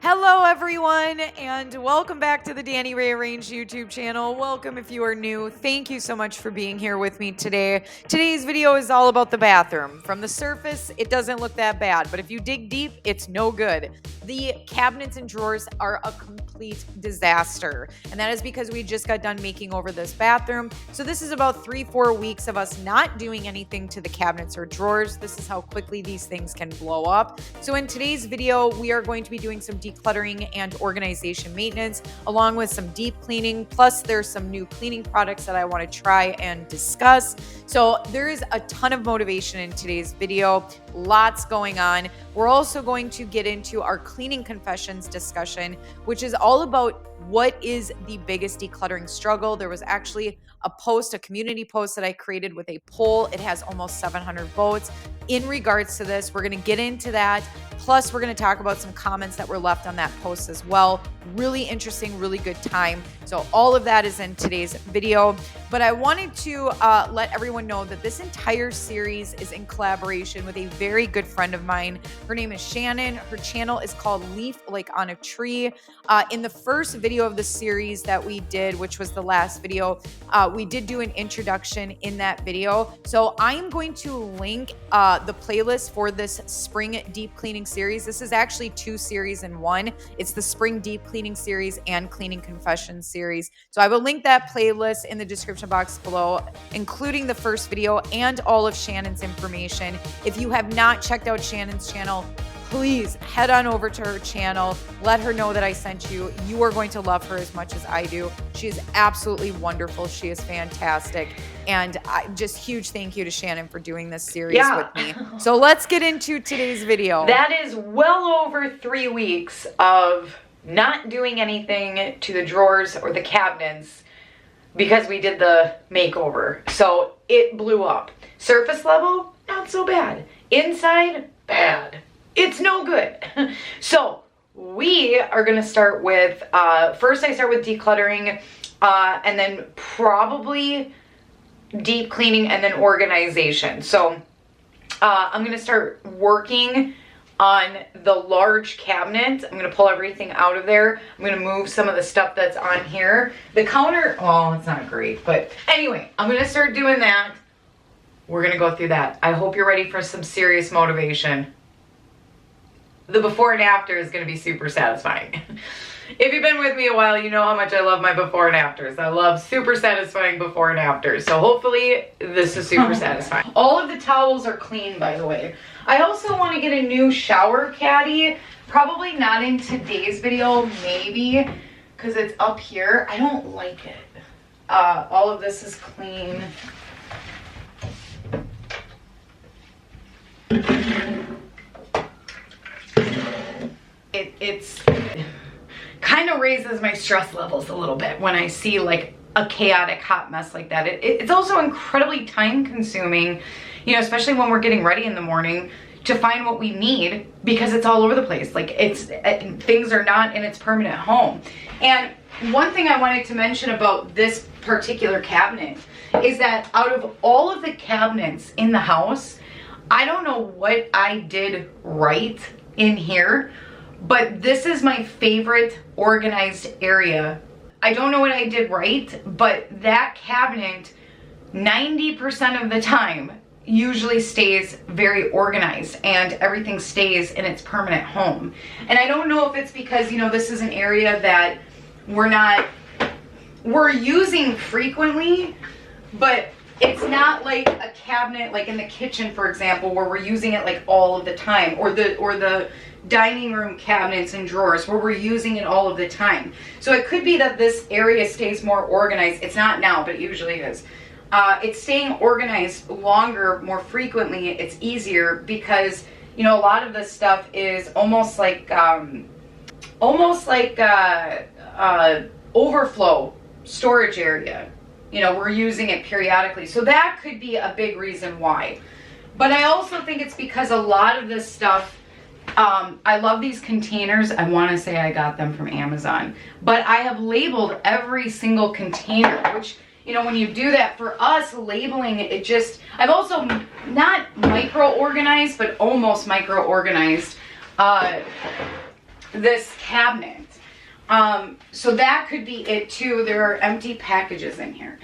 Hello everyone, and welcome back to the Danny Rearranged YouTube channel. Welcome if you are new. Thank you so much for being here with me today. Today's video is all about the bathroom. From the surface, it doesn't look that bad, but if you dig deep, it's no good. The cabinets and drawers are a complete disaster, and that is because we just got done making over this bathroom. So this is about 3-4 weeks of us not doing anything to the cabinets or drawers. This is how quickly these things can blow up. So in today's video, we are going to be doing some decluttering and organization maintenance, along with some deep cleaning. Plus, there's some new cleaning products that I want to try and discuss. So there is a ton of motivation in today's video, lots going on. We're also going to get into our cleaning confessions discussion, which is all about what is the biggest decluttering struggle. There was actually a community post that I created with a poll. It has almost 700 votes in regards to this. We're going to get into that. Plus, we're going to talk about some comments that were left on that post as well. Really interesting, really good time. So all of that is in today's video. But I wanted to let everyone know that this entire series is in collaboration with a very good friend of mine. Her name is Shannon. Her channel is called Leaf Like on a Tree. In the first video of the series that we did, which was the last video, we did do an introduction in that video. So I am going to link the playlist for this spring deep cleaning series. This is actually 2 series in one. It's the spring deep cleaning series and cleaning confessions series. So I will link that playlist in the description box below, including the first video and all of Shannon's information. If you have not checked out Shannon's channel, please head on over to her channel. Let her know that I sent you. You are going to love her as much as I do. She is absolutely wonderful. She is fantastic. And just huge thank you to Shannon for doing this series with me. So let's get into today's video. That is well over 3 weeks of not doing anything to the drawers or the cabinets because we did the makeover. So it blew up. Surface level, not so bad. Inside, bad. It's no good. So we are going to start with, first I start with decluttering, and then probably deep cleaning and then organization. So I'm going to start working on the large cabinet. I'm going to pull everything out of there. I'm going to move some of the stuff that's on here. The counter, oh, it's not great, but anyway, I'm going to start doing that. We're going to go through that. I hope you're ready for some serious motivation. The before and after is going to be super satisfying. If you've been with me a while, you know how much I love my before and afters. I love super satisfying before and afters. So hopefully this is super satisfying. All of the towels are clean, by the way. I also want to get a new shower caddy. Probably not in today's video, maybe, because it's up here. I don't like it. All of this is clean. It's kind of raises my stress levels a little bit when I see like a chaotic hot mess like that. It's also incredibly time consuming, you know, especially when we're getting ready in the morning to find what we need because it's all over the place. Like things are not in its permanent home. And one thing I wanted to mention about this particular cabinet is that out of all of the cabinets in the house, I don't know what I did right in here, but this is my favorite organized area. I don't know what I did right, but that cabinet 90% of the time usually stays very organized and everything stays in its permanent home. And I don't know if it's because, you know, this is an area that we're using frequently, but it's not like a cabinet like in the kitchen, for example, where we're using it like all of the time, or the dining room cabinets and drawers where we're using it all of the time. So it could be that this area stays more organized. It's not now, but it usually is. It's staying organized longer, more frequently. It's easier because, you know, a lot of this stuff is almost like overflow storage area. You know, we're using it periodically. So that could be a big reason why. But I also think it's because a lot of this stuff, I love these containers. I want to say I got them from Amazon, but I have labeled every single container, which, you know, when you do that, for us, labeling it just, I've also not micro organized, but almost micro organized this cabinet. So that could be it too. There are empty packages in here.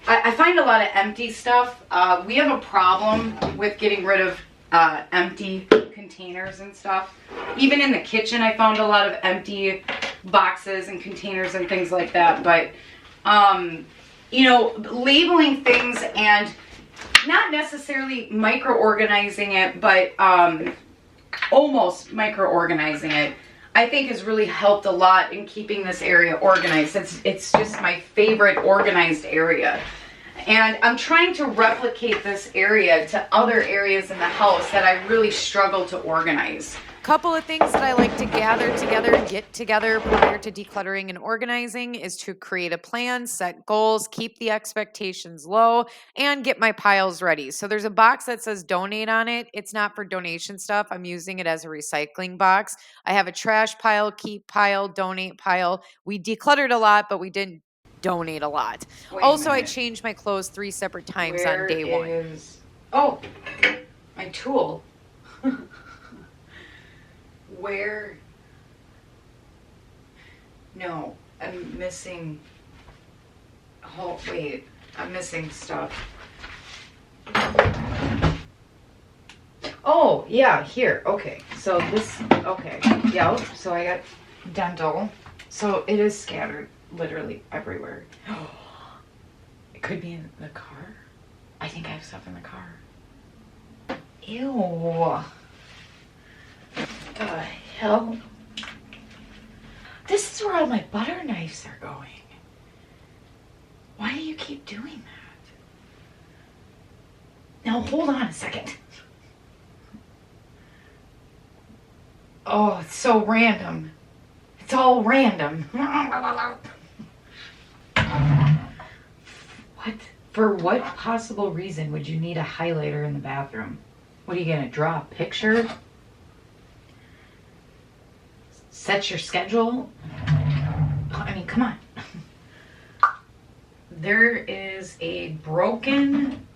I find a lot of empty stuff. We have a problem with getting rid of empty containers and stuff. Even in the kitchen, I found a lot of empty boxes and containers and things like that. But, you know, labeling things and not necessarily micro-organizing it, but almost micro-organizing it, I think has really helped a lot in keeping this area organized. It's just my favorite organized area. And I'm trying to replicate this area to other areas in the house that I really struggle to organize. Couple of things that I like to gather together, get together prior to decluttering and organizing is to create a plan, set goals, keep the expectations low, and get my piles ready. So there's a box that says donate on it. It's not for donation stuff. I'm using it as a recycling box. I have a trash pile, keep pile, donate pile. We decluttered a lot, but we didn't donate a lot. Also, I changed my clothes 3 separate times on day 1. Oh, my tool. Where? No, I'm missing. Oh, wait, I'm missing stuff. Oh, yeah, here. Okay, so this, okay, yeah, so I got dental. So it is scattered literally everywhere. It could be in the car. I think I have stuff in the car. Ew. What the hell? This is where all my butter knives are going. Why do you keep doing that? Now hold on a second. Oh, it's so random. It's all random. What? For what possible reason would you need a highlighter in the bathroom? What are you gonna draw a picture? Set your schedule? I mean, come on. There is a broken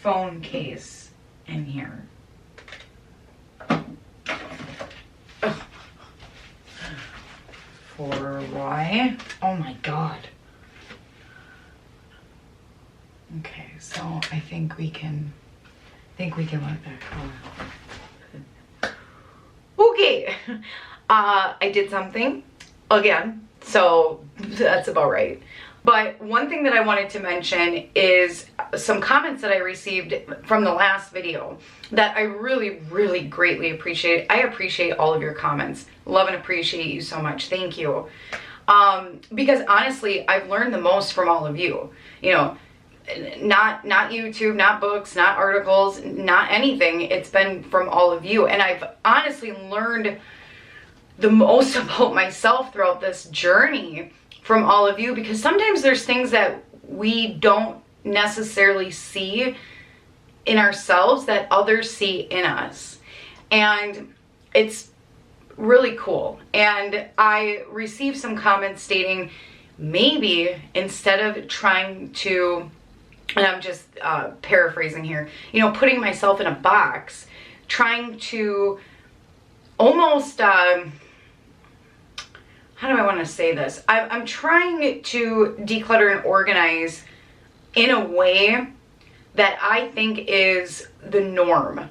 phone case in here. For why? Oh my God. Okay, so I think we can let that go. Okay. I did something again, so that's about right. But one thing that I wanted to mention is some comments that I received from the last video that I really, really greatly appreciate. I appreciate all of your comments. Love and appreciate you so much. Thank you. Because honestly, I've learned the most from all of you. You know, not YouTube, not books, not articles, not anything. It's been from all of you. And I've honestly learned the most about myself throughout this journey from all of you, because sometimes there's things that we don't necessarily see in ourselves that others see in us. And it's really cool. And I received some comments stating maybe instead of trying to, and I'm just paraphrasing here, you know, putting myself in a box, trying to almost, how do I want to say this? I'm trying to declutter and organize in a way that I think is the norm.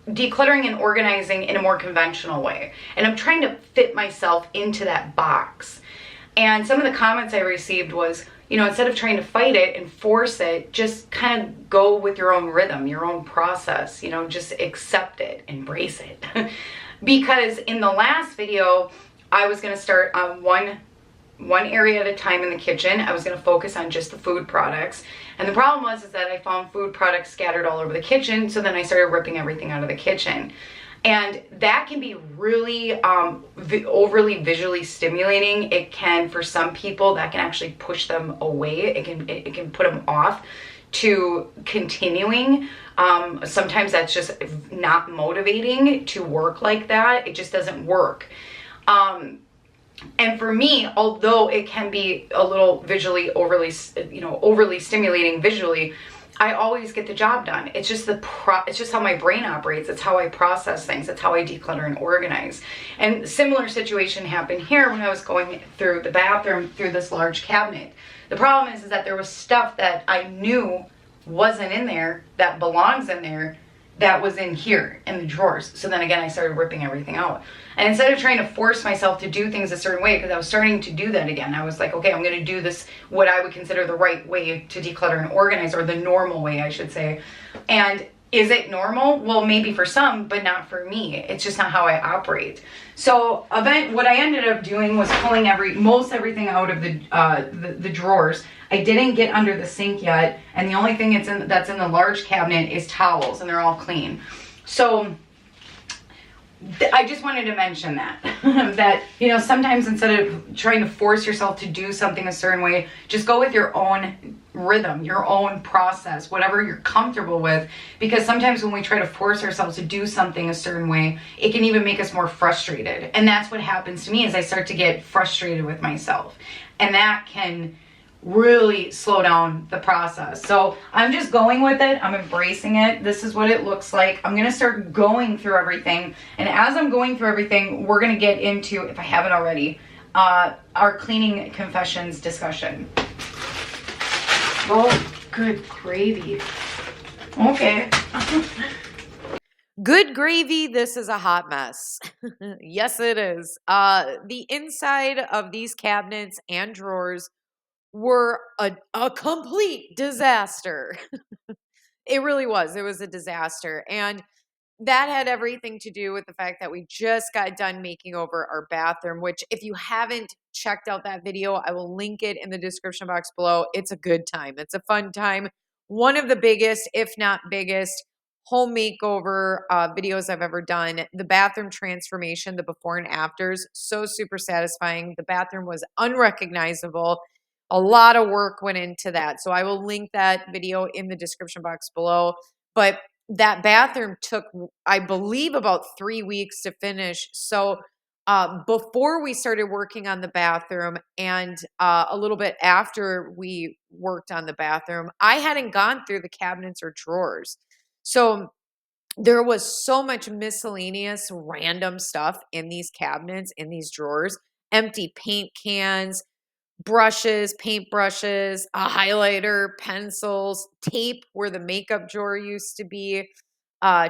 Decluttering and organizing in a more conventional way. And I'm trying to fit myself into that box. And some of the comments I received was, you know, instead of trying to fight it and force it, just kind of go with your own rhythm, your own process, you know, just accept it, embrace it. Because in the last video, I was going to start on one area at a time in the kitchen. I was going to focus on just the food products. And the problem was is that I found food products scattered all over the kitchen. So then I started ripping everything out of the kitchen. And that can be really overly visually stimulating. It can, for some people, that can actually push them away. It can put them off to continuing. Sometimes that's just not motivating to work like that. It just doesn't work. And for me, although it can be a little visually overly stimulating visually, I always get the job done. It's just it's just how my brain operates. It's how I process things. It's how I declutter and organize. And similar situation happened here when I was going through the bathroom through this large cabinet. The problem is that there was stuff that I knew wasn't in there that belongs in there that was in here in the drawers. So then again, I started ripping everything out. And instead of trying to force myself to do things a certain way, because I was starting to do that again, I was like, okay, I'm going to do this, what I would consider the right way to declutter and organize, or the normal way, I should say. And is it normal? Well, maybe for some, but not for me. It's just not how I operate. So what I ended up doing was pulling most everything out of the drawers. I didn't get under the sink yet, and the only thing that's in the large cabinet is towels, and they're all clean. So I just wanted to mention that, that, you know, sometimes instead of trying to force yourself to do something a certain way, just go with your own rhythm, your own process, whatever you're comfortable with. Because sometimes when we try to force ourselves to do something a certain way, it can even make us more frustrated. And that's what happens to me, is I start to get frustrated with myself. And that can really slow down the process. So I'm just going with it. I'm embracing it. This is what it looks like. I'm going to start going through everything. And as I'm going through everything, we're going to get into, if I haven't already, our cleaning confessions discussion. Oh, good gravy. Okay. Good gravy, this is a hot mess. Yes, it is. The inside of these cabinets and drawers were a complete disaster. It really was. It was a disaster. And that had everything to do with the fact that we just got done making over our bathroom, which if you haven't checked out that video, I will link it in the description box below. It's a good time. It's a fun time. One of the biggest, if not biggest, home makeover videos I've ever done. The bathroom transformation, the before and afters, so super satisfying. The bathroom was unrecognizable. A lot of work went into that. So I will link that video in the description box below. But that bathroom took, I believe, about 3 weeks to finish. So before we started working on the bathroom and a little bit after we worked on the bathroom, I hadn't gone through the cabinets or drawers. So there was so much miscellaneous random stuff in these cabinets, in these drawers, empty paint cans, brushes, paint brushes, a highlighter, pencils, tape where the makeup drawer used to be,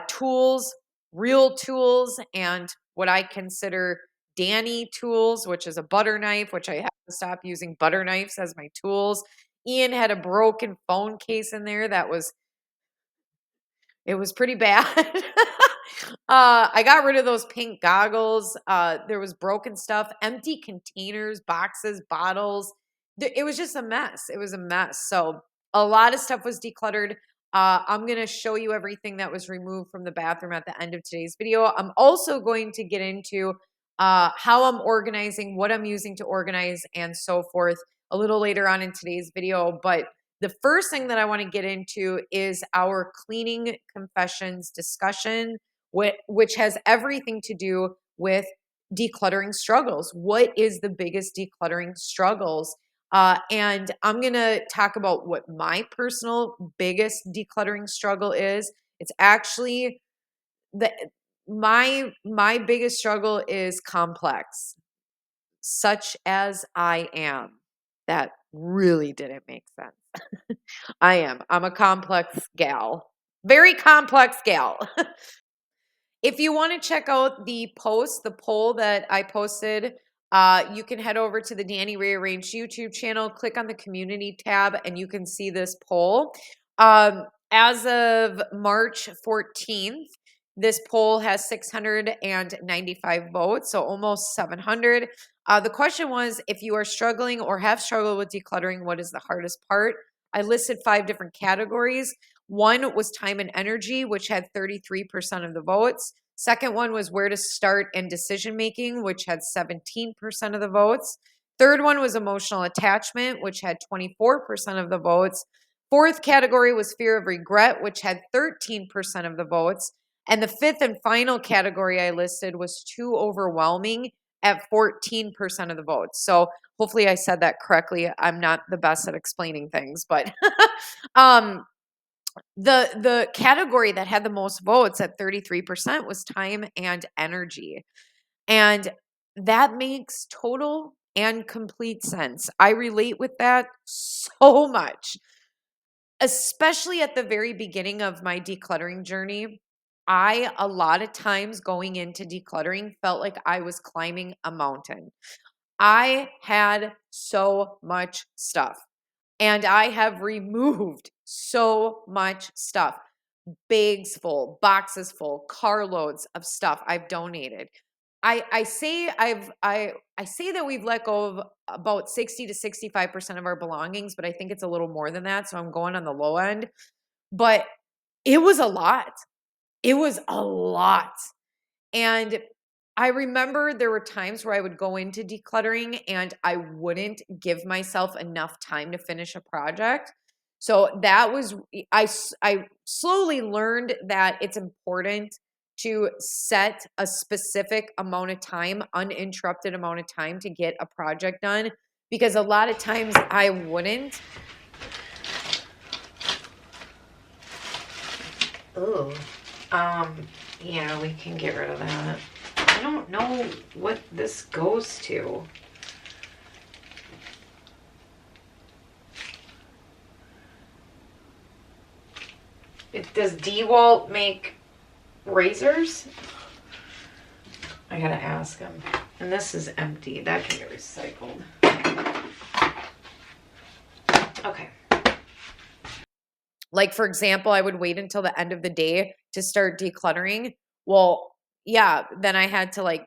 tools, real tools, and what I consider Danny tools, which is a butter knife, which I have to stop using butter knives as my tools. Ian had a broken phone case in there that was it was pretty bad. I got rid of those pink goggles. There was broken stuff, empty containers, boxes, bottles. It was just a mess. It was a mess. So a lot of stuff was decluttered. I'm going to show you everything that was removed from the bathroom at the end of today's video. I'm also going to get into how I'm organizing, what I'm using to organize, and so forth a little later on in today's video. But the first thing that I want to get into is our cleaning confessions discussion, which has everything to do with decluttering struggles. What is the biggest decluttering struggles? And I'm going to talk about what my personal biggest decluttering struggle is. It's actually the my biggest struggle is complex, such as I am. That really didn't make sense. I am. I'm a complex gal. Very complex gal. If you want to check out the poll that I posted, you can head over to the Danny Rearranged YouTube channel, click on the community tab, and you can see this poll. As of March 14th, this poll has 695 votes, so almost 700. The question was, if you are struggling or have struggled with decluttering, what is the hardest part? I listed 5 different categories. One was time and energy, which had 33% of the votes. Second one was where to start and decision making, which had 17% of the votes. Third one was emotional attachment, which had 24% of the votes. Fourth category was fear of regret, which had 13% of the votes. And the fifth and final category I listed was too overwhelming at 14% of the votes. So hopefully I said that correctly. I'm not the best at explaining things, but The category that had the most votes at 33% was time and energy. And that makes total and complete sense. I relate with that so much, especially at the very beginning of my decluttering journey. A lot of times going into decluttering, felt like I was climbing a mountain. I had so much stuff, and I have removed so much stuff. Bags full, boxes full, carloads of stuff I've donated. I say that we've let go of about 60 to 65% of our belongings, but I think it's a little more than that, so I'm going on the low end. But it was a lot. It was a lot. And I remember there were times where I would go into decluttering and I wouldn't give myself enough time to finish a project. So that was, I slowly learned that it's important to set a specific amount of time, uninterrupted amount of time to get a project done, because a lot of times I wouldn't. Ooh. Yeah, we can get rid of that. I don't know what this goes to. Does DeWalt make razors? I gotta ask him. And this is empty. That can get recycled. Okay. Like, for example, I would wait until the end of the day to start decluttering. Well, yeah, then I had to, like,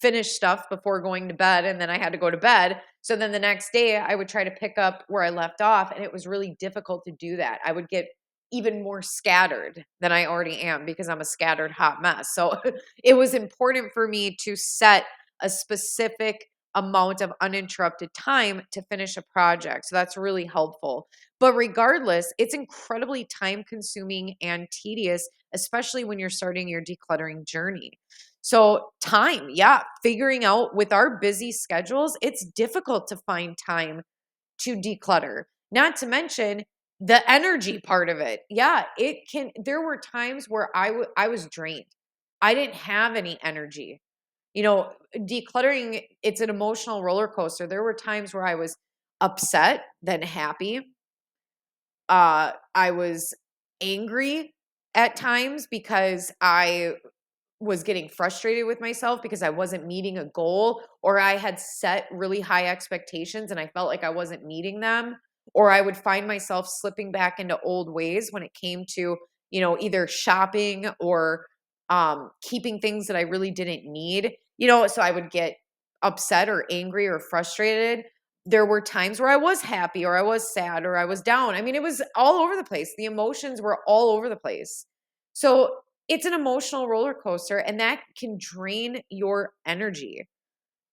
finish stuff before going to bed, and then I had to go to bed. So then the next day I would try to pick up where I left off, and it was really difficult to do that. I would get even more scattered than I already am because I'm a scattered hot mess. So it was important for me to set a specific amount of uninterrupted time to finish a project. So that's really helpful. But regardless, it's incredibly time consuming and tedious, especially when you're starting your decluttering journey. So, time, yeah, figuring out with our busy schedules, it's difficult to find time to declutter. Not to mention the energy part of it. Yeah, there were times where I was drained. I didn't have any energy. Decluttering, it's an emotional roller coaster. There were times where I was upset, then happy. I was angry at times because I was getting frustrated with myself because I wasn't meeting a goal, or I had set really high expectations and I felt like I wasn't meeting them, or I would find myself slipping back into old ways when it came to, either shopping or keeping things that I really didn't need. So I would get upset or angry or frustrated. There were times where I was happy or I was sad or I was down. I mean, it was all over the place. The emotions were all over the place. So it's an emotional roller coaster, and that can drain your energy.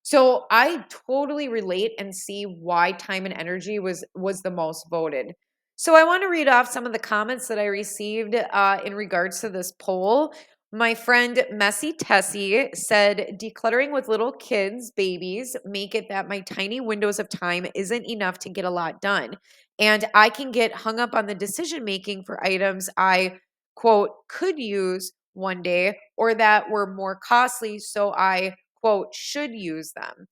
So I totally relate and see why time and energy was the most voted. So I want to read off some of the comments that I received in regards to this poll. My friend Messy Tessie said, decluttering with little kids, babies, make it that my tiny windows of time isn't enough to get a lot done. And I can get hung up on the decision making for items I, quote, could use one day or that were more costly. So I, quote, should use them.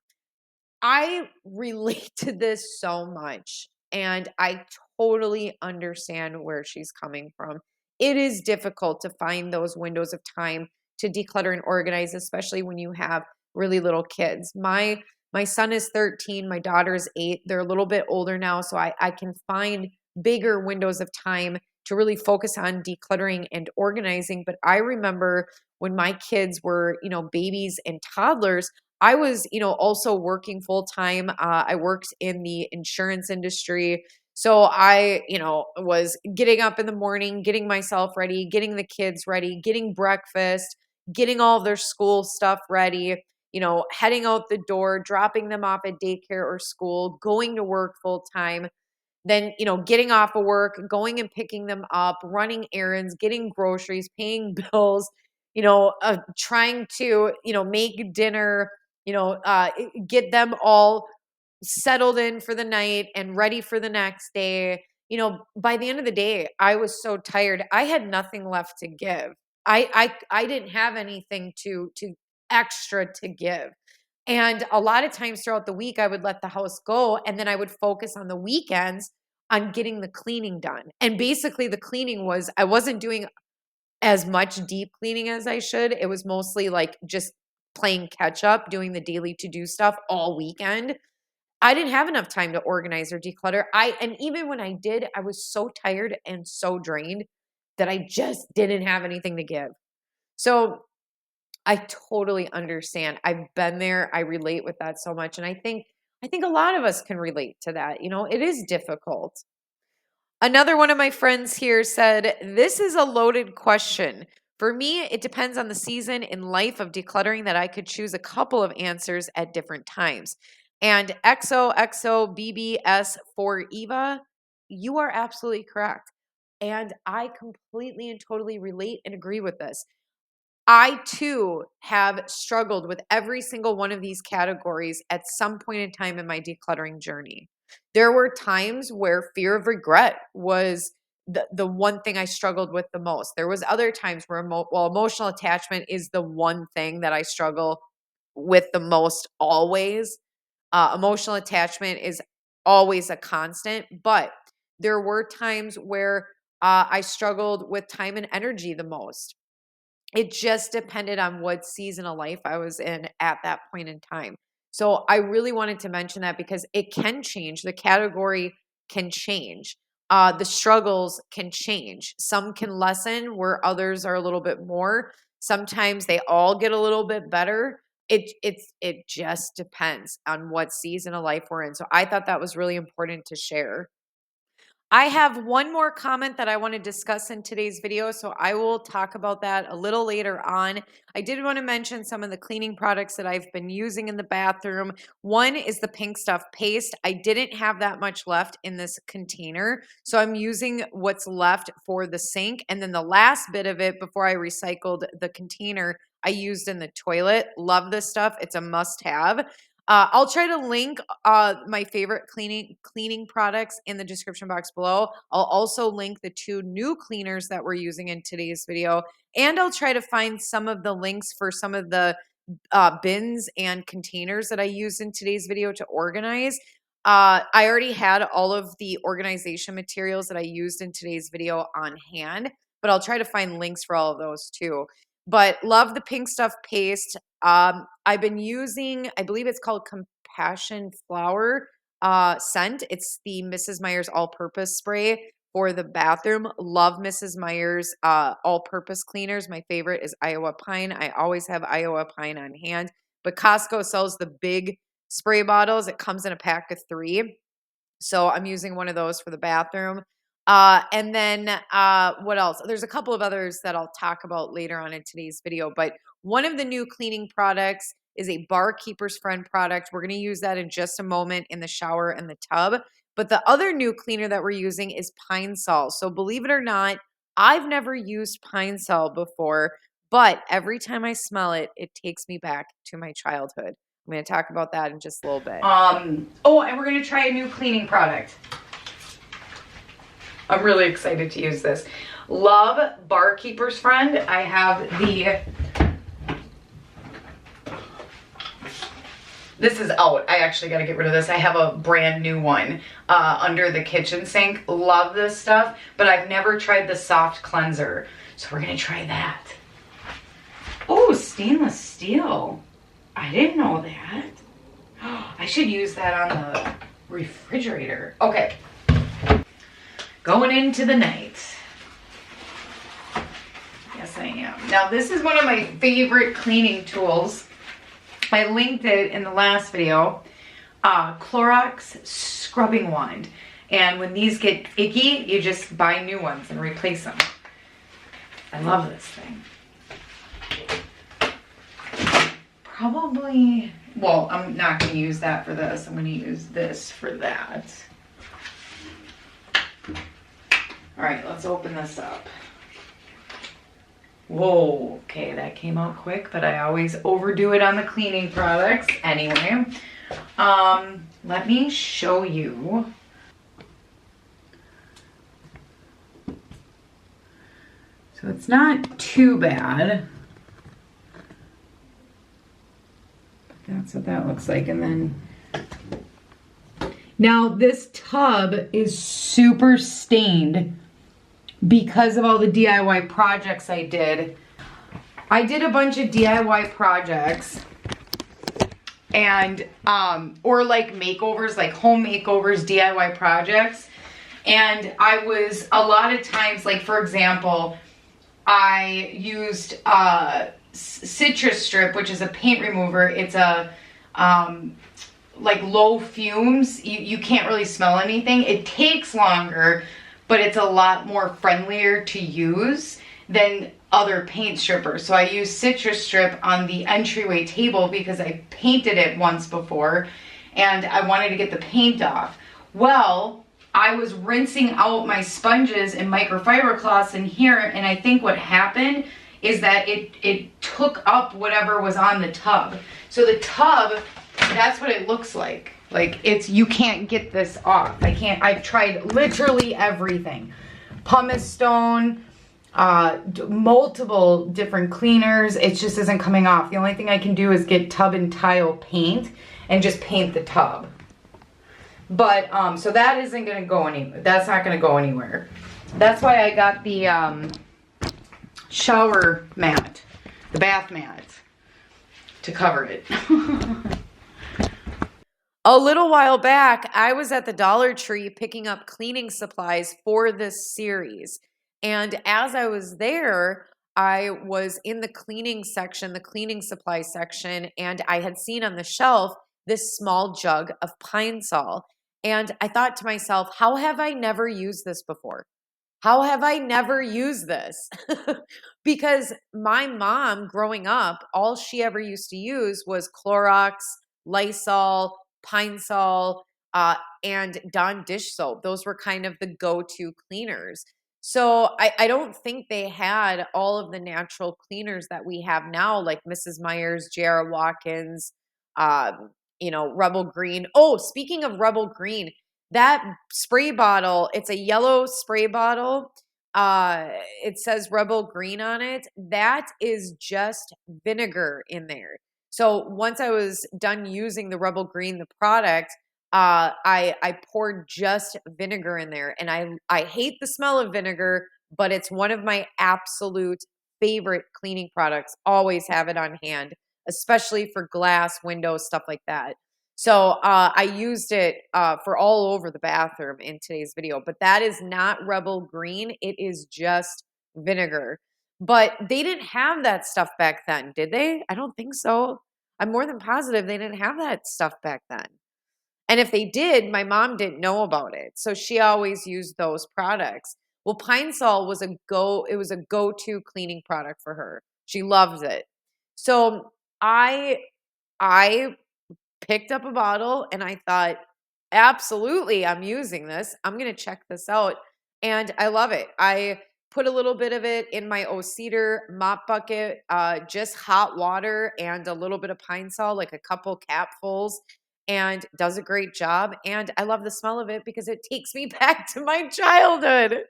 I relate to this so much, and I totally understand where she's coming from. It is difficult to find those windows of time to declutter and organize, especially when you have really little kids. My son is 13, my daughter is 8. They're a little bit older now, so I can find bigger windows of time to really focus on decluttering and organizing. But I remember when my kids were, babies and toddlers, I was, also working full time. I worked in the insurance industry. So I, was getting up in the morning, getting myself ready, getting the kids ready, getting breakfast, getting all their school stuff ready, heading out the door, dropping them off at daycare or school, going to work full time, then, getting off of work, going and picking them up, running errands, getting groceries, paying bills, trying to, make dinner, get them all settled in for the night and ready for the next day. by the end of the day, I was so tired. I had nothing left to give. I didn't have anything to extra to give. And a lot of times throughout the week, I would let the house go, and then I would focus on the weekends on getting the cleaning done. And basically the cleaning was, I wasn't doing as much deep cleaning as I should. It was mostly like just playing catch up, doing the daily to-do stuff all weekend. I didn't have enough time to organize or declutter. And even when I did, I was so tired and so drained that I just didn't have anything to give. So I totally understand. I've been there. I relate with that so much. And I think a lot of us can relate to that. It is difficult. Another one of my friends here said, "This is a loaded question. For me, it depends on the season in life of decluttering that I could choose a couple of answers at different times." And XOXOBBS for Eva, you are absolutely correct. And I completely and totally relate and agree with this. I too have struggled with every single one of these categories at some point in time in my decluttering journey. There were times where fear of regret was the one thing I struggled with the most. There was other times where emotional attachment is the one thing that I struggle with the most always. Emotional attachment is always a constant, but there were times where I struggled with time and energy the most. It just depended on what season of life I was in at that point in time. So I really wanted to mention that because it can change. The category can change. The struggles can change. Some can lessen where others are a little bit more. Sometimes they all get a little bit better. It just depends on what season of life we're in. So I thought that was really important to share. I have one more comment that I want to discuss in today's video, so I will talk about that a little later on. I did want to mention some of the cleaning products that I've been using in the bathroom. One is the Pink Stuff paste. I didn't have that much left in this container, so I'm using what's left for the sink. And then the last bit of it before I recycled the container, I used in the toilet. Love this stuff. It's a must-have. I'll try to link my favorite cleaning products in the description box below. I'll also link the 2 new cleaners that we're using in today's video, and I'll try to find some of the links for some of the bins and containers that I used in today's video to organize. I already had all of the organization materials that I used in today's video on hand, but I'll try to find links for all of those too. But love the Pink Stuff paste. I've been using, I believe it's called Compassion Flower scent. It's the Mrs. Meyer's all-purpose spray for the bathroom. Love Mrs. Meyer's all-purpose cleaners. My favorite is Iowa Pine. I always have Iowa Pine on hand. But Costco sells the big spray bottles. It comes in a pack of 3. So I'm using one of those for the bathroom. And then what else? There's a couple of others that I'll talk about later on in today's video. But one of the new cleaning products is a Barkeeper's Friend product. We're going to use that in just a moment in the shower and the tub. But the other new cleaner that we're using is Pine Sol. So believe it or not, I've never used Pine Sol before, but every time I smell it, it takes me back to my childhood. I'm going to talk about that in just a little bit. Oh, and we're going to try a new cleaning product. I'm really excited to use this. Love Barkeeper's Friend. I have this is out. I actually got to get rid of this. I have a brand new one under the kitchen sink. Love this stuff, but I've never tried the soft cleanser. So we're going to try that. Oh, stainless steel. I didn't know that. I should use that on the refrigerator. Okay. Going into the night. Yes, I am. Now, this is one of my favorite cleaning tools. I linked it in the last video. Clorox scrubbing wand. And when these get icky, you just buy new ones and replace them. I love this thing. Probably, well, I'm not going to use that for this. I'm going to use this for that. All right, let's open this up. Whoa, okay, that came out quick, but I always overdo it on the cleaning products. Anyway, let me show you. So it's not too bad. That's what that looks like. And then now this tub is super stained because of all the DIY projects I did. I did a bunch of DIY projects and or like makeovers, like home makeovers, DIY projects. And I was a lot of times, like for example, I used citrus strip, which is a paint remover. It's a like low fumes. You can't really smell anything. It takes longer, but it's a lot more friendlier to use than other paint strippers. So I used citrus strip on the entryway table because I painted it once before and I wanted to get the paint off. Well, I was rinsing out my sponges and microfiber cloths in here, and I think what happened is that it took up whatever was on the tub. So the tub, that's what it looks like. Like you can't get this off. I've tried literally everything. Pumice stone, multiple different cleaners. It just isn't coming off. The only thing I can do is get tub and tile paint and just paint the tub. But, so that isn't going to go anywhere. That's not going to go anywhere. That's why I got the, shower mat, the bath mat, to cover it. A little while back, I was at the Dollar Tree picking up cleaning supplies for this series. And as I was there, I was in the cleaning section, the cleaning supply section, and I had seen on the shelf this small jug of Pine Sol. And I thought to myself, how have I never used this before? How have I never used this? Because my mom growing up, all she ever used to use was Clorox, Lysol, Pine Sol, and Dawn dish soap. Those were kind of the go-to cleaners. So I don't think they had all of the natural cleaners that we have now, like Mrs. Meyer's, J.R. Watkins, Rebel Green. Oh, speaking of Rebel Green, that spray bottle, it's a yellow spray bottle. It says Rebel Green on it. That is just vinegar in there. So once I was done using the Rebel Green, the product, I poured just vinegar in there. And I hate the smell of vinegar, but it's one of my absolute favorite cleaning products. Always have it on hand, especially for glass, windows, stuff like that. So I used it for all over the bathroom in today's video, but that is not Rebel Green. It is just vinegar. But they didn't have that stuff back then, did they? I don't think so. I'm more than positive they didn't have that stuff back then. And if they did, my mom didn't know about it. So she always used those products. Well, Pine Sol was a go-to cleaning product for her. She loves it. So I picked up a bottle and I thought, absolutely, I'm using this. I'm going to check this out. And I love it. I put a little bit of it in my O-Cedar mop bucket, just hot water and a little bit of Pine Sol, like a couple capfuls, and does a great job. And I love the smell of it because it takes me back to my childhood.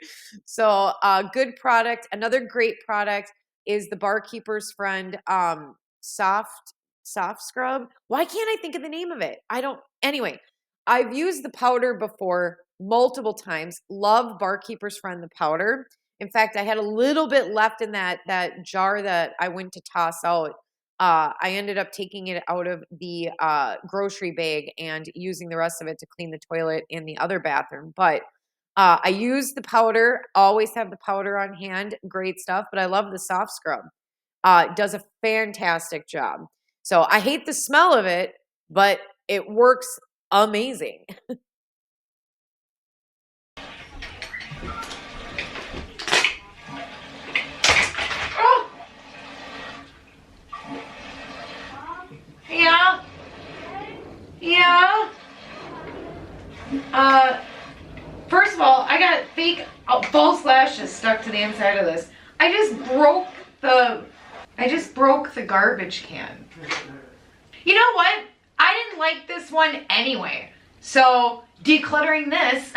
So good product. Another great product is the Barkeeper's Friend soft scrub. Why can't I think of the name of it? Anyway, I've used the powder before multiple times. Love Barkeeper's Friend, the powder. In fact, I had a little bit left in that jar that I went to toss out. I ended up taking it out of the grocery bag and using the rest of it to clean the toilet in the other bathroom. But I use the powder, always have the powder on hand, great stuff, but I love the soft scrub. It does a fantastic job. So I hate the smell of it, but it works amazing. Oh. Yeah. Yeah. First of all, I got fake false lashes stuck to the inside of this. I just broke the garbage can. You know what? I didn't like this one anyway. So decluttering this.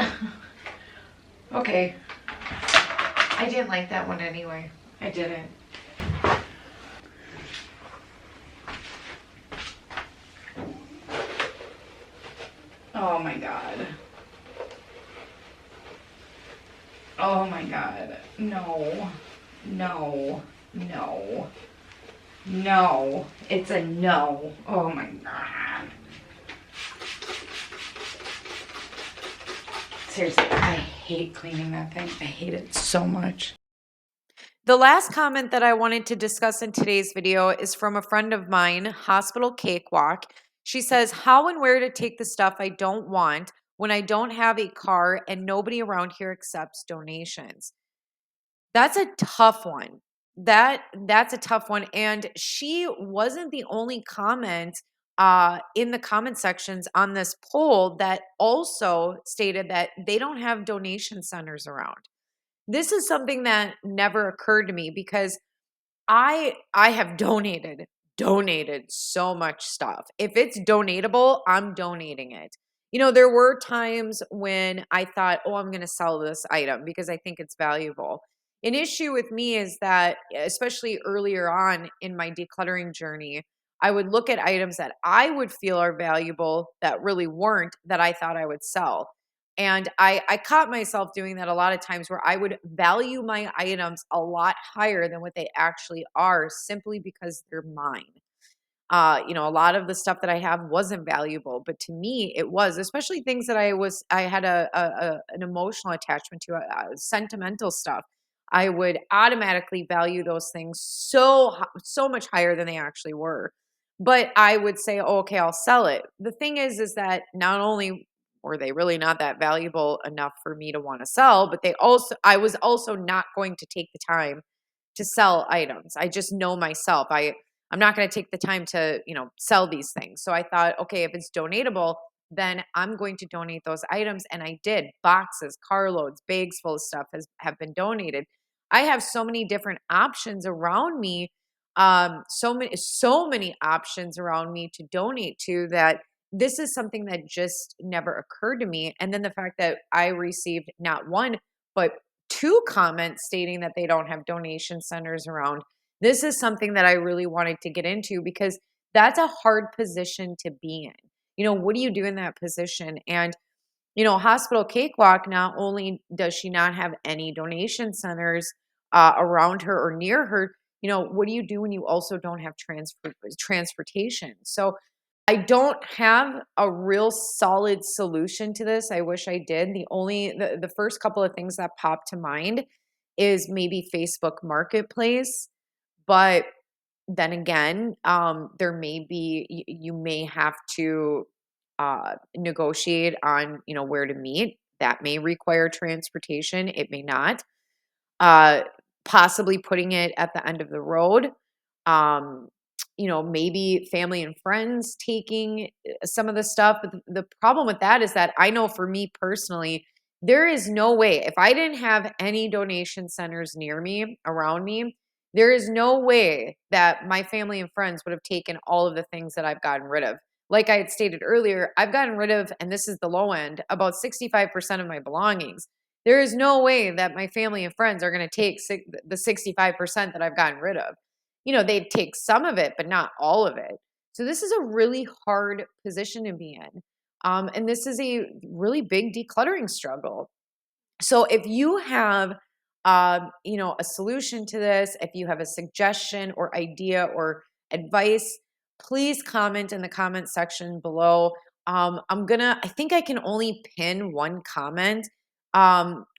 Okay. I didn't like that one anyway. I didn't. Oh my God. Oh my God. No. No. No. No. It's a no. Oh my God. Seriously, I hate cleaning that thing. I hate it so much. The last comment that I wanted to discuss in today's video is from a friend of mine, Hospital Cakewalk. She says, how and where to take the stuff I don't want when I don't have a car and nobody around here accepts donations. That's a tough one. That's a tough one. And she wasn't the only comment in the comment sections on this poll that also stated that they don't have donation centers around. This is something that never occurred to me because I have donated so much stuff. If it's donatable, I'm donating it. You know, there were times when I thought, "Oh, I'm going to sell this item because I think it's valuable." An issue with me is that especially earlier on in my decluttering journey, I would look at items that I would feel are valuable that really weren't that I thought I would sell. And I caught myself doing that a lot of times where I would value my items a lot higher than what they actually are simply because they're mine. You know, a lot of the stuff that I have wasn't valuable, but to me it was, especially things that I had an emotional attachment to, sentimental stuff. I would automatically value those things so much higher than they actually were. But I would say, oh, okay, I'll sell it. The thing is that not only were they really not that valuable enough for me to want to sell, but I was also not going to take the time to sell items. I just know myself. I'm not going to take the time to, sell these things. So I thought, okay, if it's donatable, then I'm going to donate those items. And I did. Boxes, carloads, bags full of stuff have been donated. I have so many different options around me. So many options around me to donate to that this is something that just never occurred to me. And then the fact that I received not one, but two comments stating that they don't have donation centers around. This is something that I really wanted to get into because that's a hard position to be in. You know, what do you do in that position? And, Hospital Cakewalk, not only does she not have any donation centers around her or near her, what do you do when you also don't have transportation? So I don't have a real solid solution to this. I wish I did. The first couple of things that pop to mind is maybe Facebook Marketplace, but then again, there may be you may have to negotiate on where to meet. That may require transportation. It may not. Uh, Possibly putting it at the end of the road. Um, maybe family and friends taking some of the stuff. But the problem with that is that I know for me personally, there is no way, if I didn't have any donation centers near me, around me, there is no way that my family and friends would have taken all of the things that I've gotten rid of. Like I had stated earlier, I've gotten rid of, and this is the low end, about 65% of my belongings. There is no way that my family and friends are going to take the 65% that I've gotten rid of. They'd take some of it, but not all of it. So this is a really hard position to be in. And this is a really big decluttering struggle. So if you have, a solution to this, if you have a suggestion or idea or advice, please comment in the comment section below. I think I can only pin one comment.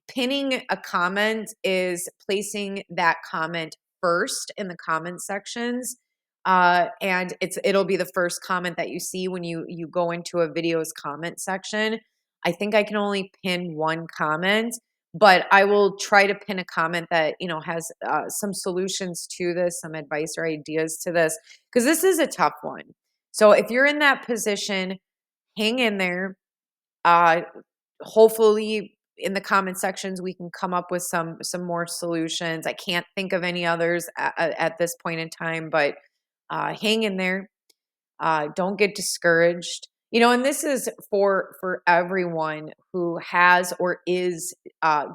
Pinning a comment is placing that comment first in the comment sections. And it'll be the first comment that you see when you go into a video's comment section. I think I can only pin one comment, but I will try to pin a comment that has some solutions to this, some advice or ideas to this, because this is a tough one. So if you're in that position, hang in there. Uh, Hopefully, in the comment sections, we can come up with some more solutions. I can't think of any others at this point in time, but hang in there. Don't get discouraged. And this is for everyone who has or is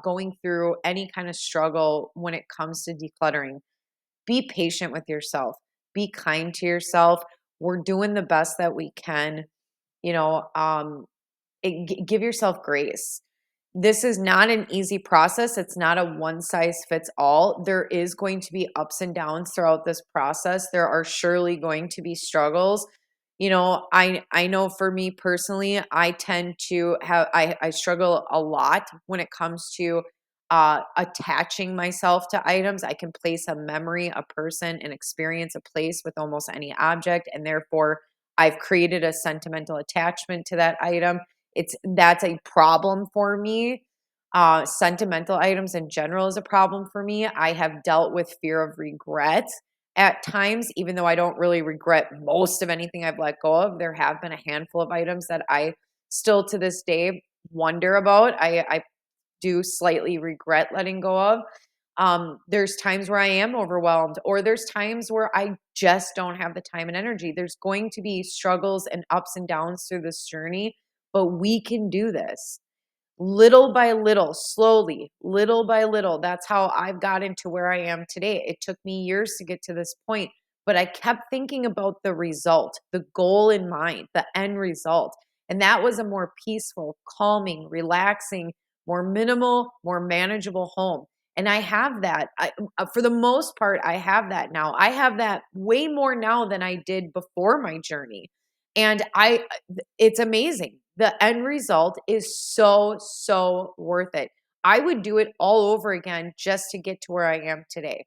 going through any kind of struggle when it comes to decluttering. be patient with yourself. Be kind to yourself. We're doing the best that we can. You know, give yourself grace. This is not an easy process. It's not a one size fits all. There is going to be ups and downs throughout this process. There are surely going to be struggles. You know, I know for me personally, I tend to have I struggle a lot when it comes to attaching myself to items. I can place a memory, a person, an experience, a place with almost any object, and therefore I've created a sentimental attachment to that item. That's a problem for me. Sentimental items in general is a problem for me. I have dealt with fear of regret at times, even though I don't really regret most of anything I've let go of. There have been a handful of items that I still to this day wonder about. I do slightly regret letting go of. There's times where I am overwhelmed, or there's times where I just don't have the time and energy. There's going to be struggles and ups and downs through this journey, but we can do this little by little, slowly, little by little. That's how I've gotten to where I am today. It took me years to get to this point, but I kept thinking about the result, the goal in mind, the end result. And that was a more peaceful, calming, relaxing, more minimal, more manageable home. And I have that. For the most part, I have that now. I have that way more now than I did before my journey. And it's amazing. The end result is so, so worth it. I would do it all over again just to get to where I am today.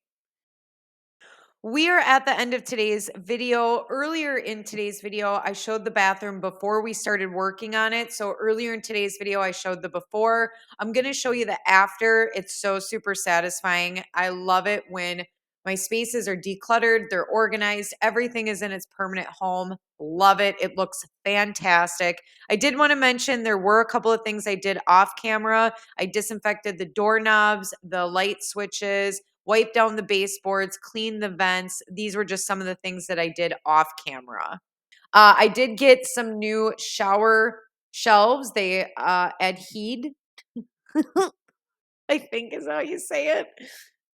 We are at the end of today's video. Earlier in today's video, I showed the bathroom before we started working on it. So earlier in today's video, I showed the before. I'm going to show you the after. It's so super satisfying. I love it when my spaces are decluttered, they're organized, everything is in its permanent home. Love it. It looks fantastic. I did want to mention there were a couple of things I did off camera. I disinfected the doorknobs, the light switches, wipe down the baseboards, clean the vents. These were just some of the things that I did off camera. I did get some new shower shelves. They adhered, I think is how you say it.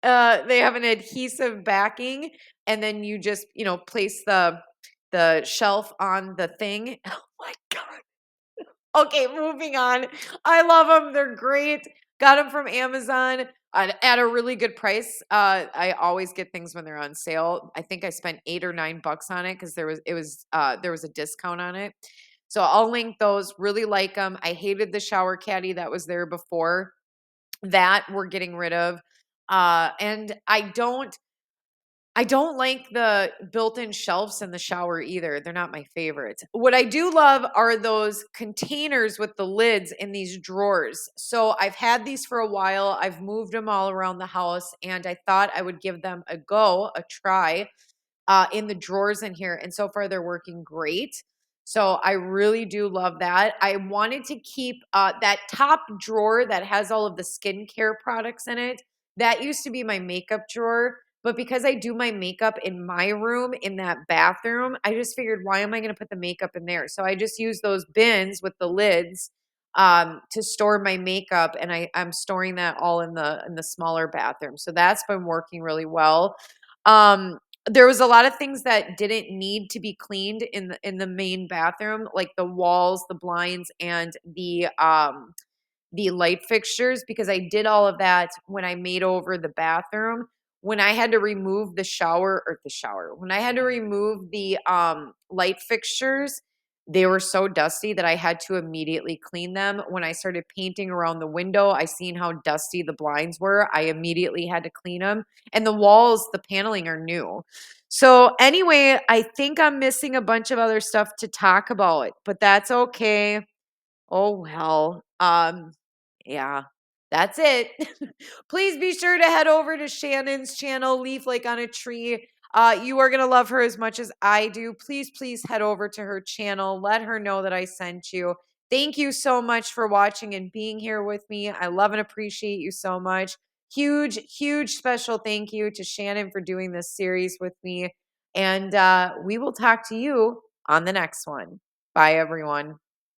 They have an adhesive backing, and then you just, place the shelf on the thing. Oh my God. Okay, moving on. I love them. They're great. Got them from Amazon at a really good price. I always get things when they're on sale. I think I spent $8 or $9 on it because there was a discount on it. So I'll link those. Really like them. I hated the shower caddy that was there before. That we're getting rid of. And I don't like the built-in shelves in the shower either. They're not my favorites. What I do love are those containers with the lids in these drawers. So I've had these for a while. I've moved them all around the house, and I thought I would give them a try in the drawers in here. And so far, they're working great. So I really do love that. I wanted to keep that top drawer that has all of the skincare products in it. That used to be my makeup drawer. But because I do my makeup in my room, in that bathroom, I just figured, why am I going to put the makeup in there? So I just use those bins with the lids to store my makeup, and I'm storing that all in the smaller bathroom. So that's been working really well. Um, there was a lot of things that didn't need to be cleaned in the main bathroom, like the walls, the blinds, and the light fixtures, because I did all of that when I made over the bathroom. When I had to remove when I had to remove the light fixtures, they were so dusty that I had to immediately clean them. When I started painting around the window, I seen how dusty the blinds were. I immediately had to clean them. And the walls, the paneling are new. So anyway, I think I'm missing a bunch of other stuff to talk about, but that's okay. Oh, well. Yeah, that's it. Please be sure to head over to Shannon's channel, Leaf Like on a Tree. You are going to love her as much as I do. Please, please head over to her channel. Let her know that I sent you. Thank you so much for watching and being here with me. I love and appreciate you so much. Huge, huge special thank you to Shannon for doing this series with me. And we will talk to you on the next one. Bye, everyone.